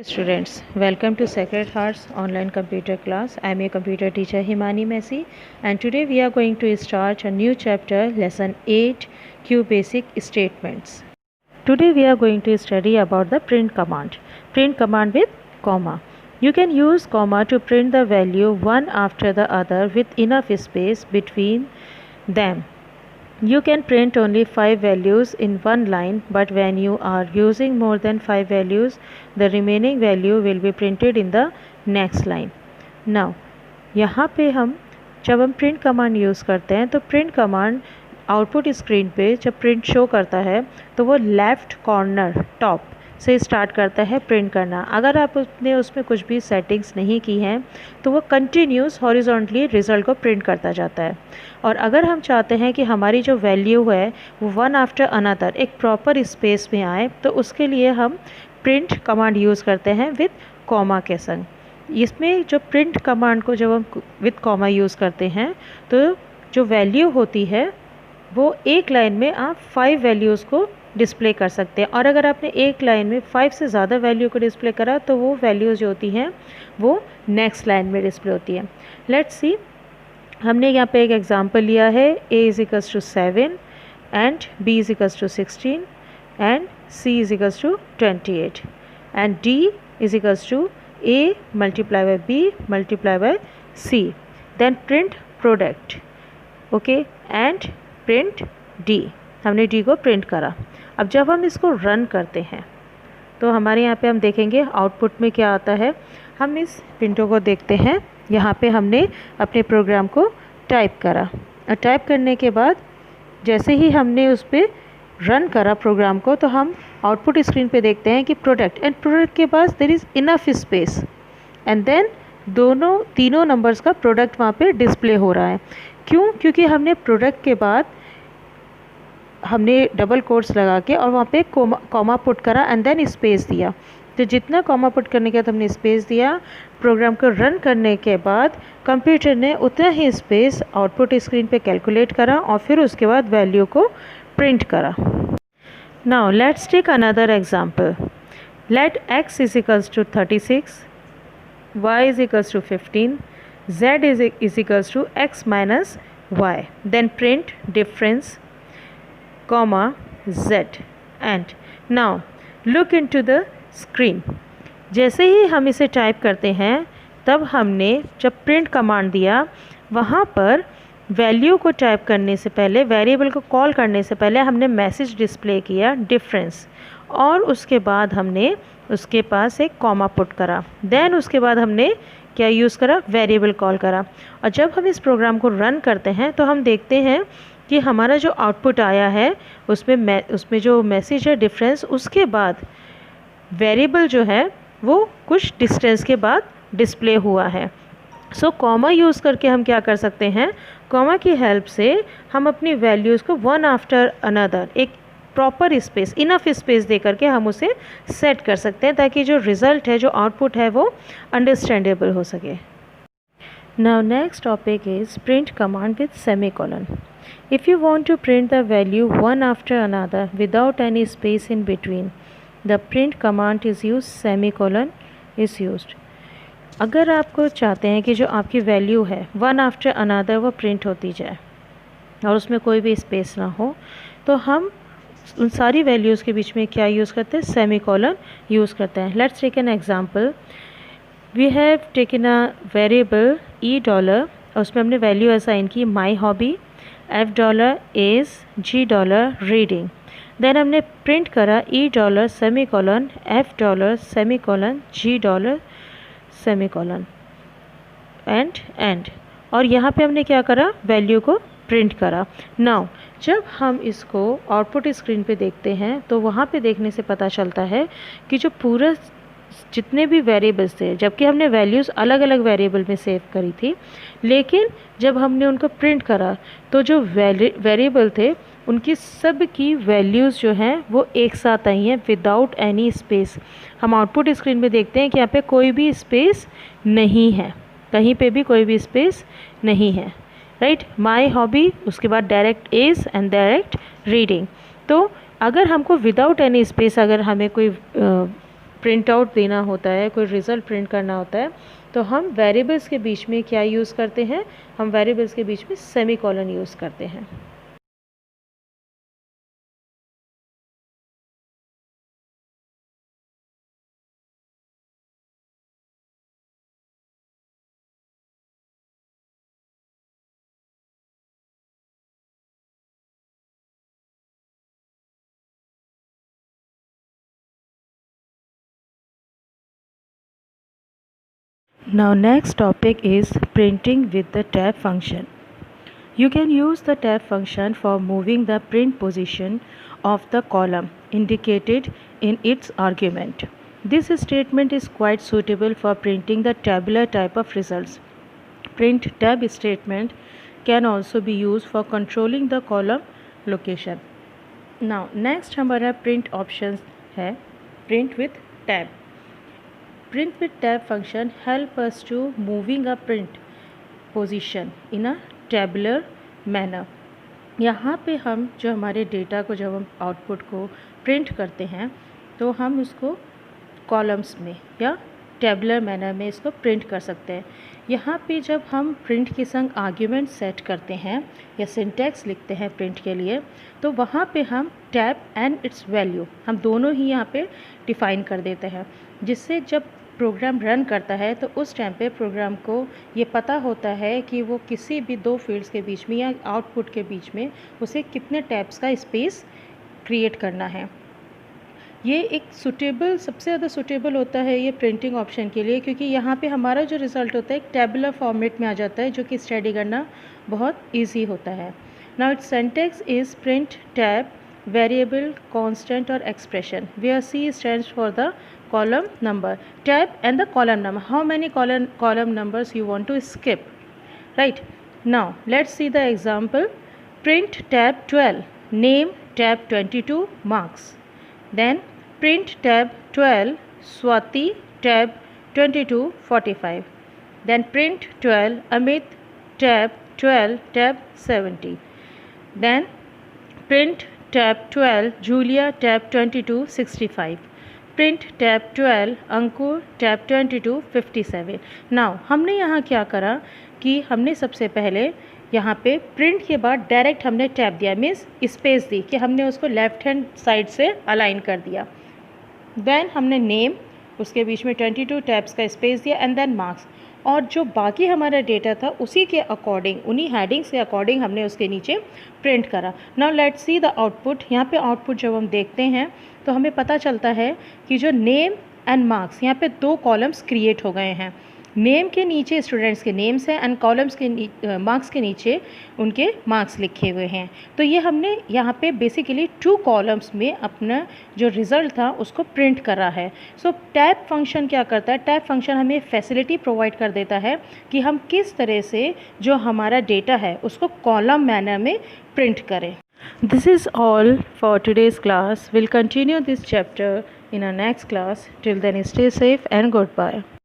Students, welcome to Sacred Hearts online computer class. I am your computer teacher Himani Messi, and today we are going to start a new chapter, lesson 8, Q basic statements. Today we are going to study about the print command. Print command with comma. You can use comma to print the value one after the other with enough space between them. You can print only 5 values in one line, but when you are using more than 5 values, the remaining value will be printed in the next line. Now, यहाँ पे जब हम print command use करते हैं तो print command output screen पे जब print show करता है तो वो लेफ़्ट कॉर्नर टॉप से स्टार्ट करता है प्रिंट करना। अगर आपने उसमें कुछ भी सेटिंग्स नहीं की हैं तो वो कंटिन्यूस हॉरिजॉन्टली रिज़ल्ट को प्रिंट करता जाता है। और अगर हम चाहते हैं कि हमारी जो वैल्यू है वो वन आफ्टर अनदर एक प्रॉपर स्पेस में आए, तो उसके लिए हम प्रिंट कमांड यूज़ करते हैं विद कॉमा के संग। इसमें जो प्रिंट कमांड को जब हम विद कॉमा यूज़ करते हैं तो जो वैल्यू होती है वो एक लाइन में आप 5 वैल्यूज़ को डिस्प्ले कर सकते हैं, और अगर आपने एक लाइन में 5 से ज़्यादा वैल्यू को डिस्प्ले करा तो वो वैल्यूज़ जो होती हैं वो नेक्स्ट लाइन में डिस्प्ले होती है। लेट्स सी, हमने यहाँ पे एक एग्जांपल लिया है a = 7 and b = 16 and c = 28 and d = a × b × c, then print product, okay, and print d। हमने d को प्रिंट करा। अब जब हम इसको रन करते हैं तो हमारे यहाँ पे हम देखेंगे आउटपुट में क्या आता है। हम इस विंडो को देखते हैं। यहाँ पे हमने अपने प्रोग्राम को टाइप करा, और टाइप करने के बाद जैसे ही हमने उस पर रन करा प्रोग्राम को, तो हम आउटपुट स्क्रीन पे देखते हैं कि प्रोडक्ट के पास there is enough space, and then तीनों नंबर्स का प्रोडक्ट वहाँ पे डिस्प्ले हो रहा है। क्यों? क्योंकि हमने प्रोडक्ट के बाद हमने डबल कोट्स लगा के और वहाँ पे कॉमा पुट करा एंड देन स्पेस दिया। तो जितना कॉमा पुट करने के बाद हमने स्पेस दिया, प्रोग्राम को रन करने के बाद कंप्यूटर ने उतना ही स्पेस आउटपुट स्क्रीन पे कैलकुलेट करा और फिर उसके बाद वैल्यू को प्रिंट करा। Now let's take another example. Let x = 36, y = 15, z = x - y, then print difference comma z, and now look into the screen। जैसे ही हम इसे टाइप करते हैं तब हमने जब प्रिंट कमांड दिया वहाँ पर वैल्यू को टाइप करने से पहले, वेरिएबल को कॉल करने से पहले हमने मैसेज डिस्प्ले किया डिफरेंस, और उसके बाद हमने उसके पास एक कॉमा पुट करा। देन उसके बाद हमने क्या यूज़ करा? वेरिएबल कॉल करा। और जब हम इस प्रोग्राम को रन करते हैं तो हम देखते हैं कि हमारा जो आउटपुट आया है उसमें जो मैसेज है डिफरेंस, उसके बाद वेरिएबल जो है वो कुछ डिस्टेंस के बाद डिस्प्ले हुआ है। सो कॉमा यूज़ करके हम क्या कर सकते हैं? कॉमा की हेल्प से हम अपनी वैल्यूज़ को वन आफ्टर अनदर एक प्रॉपर स्पेस, इनफ स्पेस दे करके हम उसे सेट कर सकते हैं ताकि जो रिज़ल्ट है, जो आउटपुट है, वो अंडरस्टैंडेबल हो सके। Now next topic is print command with semicolon. If you want to print the value one after another without any space in between, the print command is used, semicolon is used. अगर आपको चाहते हैं कि जो आपकी value है one after another वो print होती जाए और उसमें कोई भी स्पेस ना हो, तो हम उन सारी वैल्यूज़ के बीच में क्या यूज़ करते हैं? सेमीकोलन यूज़ करते हैं। Let's take an example. We have taken a variable $, और उसमें हमने वैल्यू असाइन की my hobby, $, is $, reading. Then हमने प्रिंट करा $, सेमीकोलन, $, सेमीकोलन, $, सेमीकोलन, एंड और यहाँ पे हमने क्या करा? वैल्यू को प्रिंट करा। नाउ जब हम इसको आउटपुट स्क्रीन पे देखते हैं तो वहाँ पे देखने से पता चलता है कि जो पूरा जितने भी वेरिएबल्स थे, जबकि हमने वैल्यूज़ अलग अलग वेरिएबल में सेव करी थी, लेकिन जब हमने उनको प्रिंट करा तो जो वेरिएबल थे उनकी सब की वैल्यूज़ जो हैं वो एक साथ आई हैं विदाउट एनी स्पेस। हम आउटपुट स्क्रीन में देखते हैं कि यहाँ पे कोई भी स्पेस नहीं है, कहीं पे भी कोई भी स्पेस नहीं है, राइट। माई हॉबी, उसके बाद direct is and direct reading. तो अगर हमको विदाउट एनी स्पेस अगर हमें कोई प्रिंट आउट देना होता है, कोई रिज़ल्ट प्रिंट करना होता है, तो हम वेरिएबल्स के बीच में क्या यूज़ करते हैं, हम वेरिएबल्स के बीच में सेमीकोलन यूज़ करते हैं। Now next topic is printing with the tab function. You can use the tab function for moving the print position of the column indicated in its argument. This statement is quite suitable for printing the tabular type of results. Print tab statement can also be used for controlling the column location. Now next हमारा print options है print with tab. Print with tab function help us to moving a print position in a tabular manner. यहाँ पे हम जो हमारे data को जब हम आउटपुट को प्रिंट करते हैं तो हम उसको कॉलम्स में या टेबुलर मैनर में इसको प्रिंट कर सकते हैं। यहाँ पे जब हम प्रिंट के संग आर्ग्यूमेंट सेट करते हैं या सिंटैक्स लिखते हैं प्रिंट के लिए, तो वहाँ पे हम टैब एंड इट्स वैल्यू हम दोनों ही यहाँ पे डिफ़ाइन कर देते हैं, जिससे जब प्रोग्राम रन करता है तो उस टाइम पे प्रोग्राम को ये पता होता है कि वो किसी भी दो फील्ड्स के बीच में या आउटपुट के बीच में उसे कितने टैब्स का स्पेस क्रिएट करना है। ये एक सुटेबल सबसे ज़्यादा सुटेबल होता है ये प्रिंटिंग ऑप्शन के लिए, क्योंकि यहाँ पे हमारा जो रिज़ल्ट होता है एक टेबुलर फॉर्मेट में आ जाता है, जो कि स्टडी करना बहुत ईजी होता है। Now it's syntax is print tab variable, constant or expression, where C stands for the column number, tab and the column number, how many column numbers you want to skip, right? Now let's see the example. Print tab 12, name tab 22, marks. Then print tab 12, Swati tab 22, 45. Then print 12, Amit tab 12, tab 70. Then print tab 12, Julia tab 22, 65. Print tab 12, Ankur tab 22, 57. Now हमने यहाँ क्या करा कि हमने सबसे पहले यहाँ पे प्रिंट के बाद डायरेक्ट हमने टैब दिया, मीन्स स्पेस दी कि हमने उसको लेफ्ट हैंड साइड से अलाइन कर दिया। देन हमने नेम, उसके बीच में 22 टैब्स का स्पेस दिया एंड देन मार्क्स, और जो बाकी हमारा डेटा था उसी के अकॉर्डिंग, उन्हीं हेडिंग्स के अकॉर्डिंग हमने उसके नीचे प्रिंट करा। Now let's see the output. यहाँ पे आउटपुट जब हम देखते हैं तो हमें पता चलता है कि जो नेम एंड मार्क्स, यहाँ पे दो कॉलम्स क्रिएट हो गए हैं। नेम के नीचे स्टूडेंट्स के नेम्स हैं एंड कॉलम्स के मार्क्स के नीचे उनके मार्क्स लिखे हुए हैं। तो ये हमने यहाँ पे बेसिकली 2 कॉलम्स में अपना जो रिज़ल्ट था उसको प्रिंट करा है। सो टैब फंक्शन क्या करता है, टैब फंक्शन हमें फैसिलिटी प्रोवाइड कर देता है कि हम किस तरह से जो हमारा डेटा है उसको कॉलम मैनर में प्रिंट करें। This is all for today's class. We'll continue this chapter in our next class. Till then, stay safe and goodbye.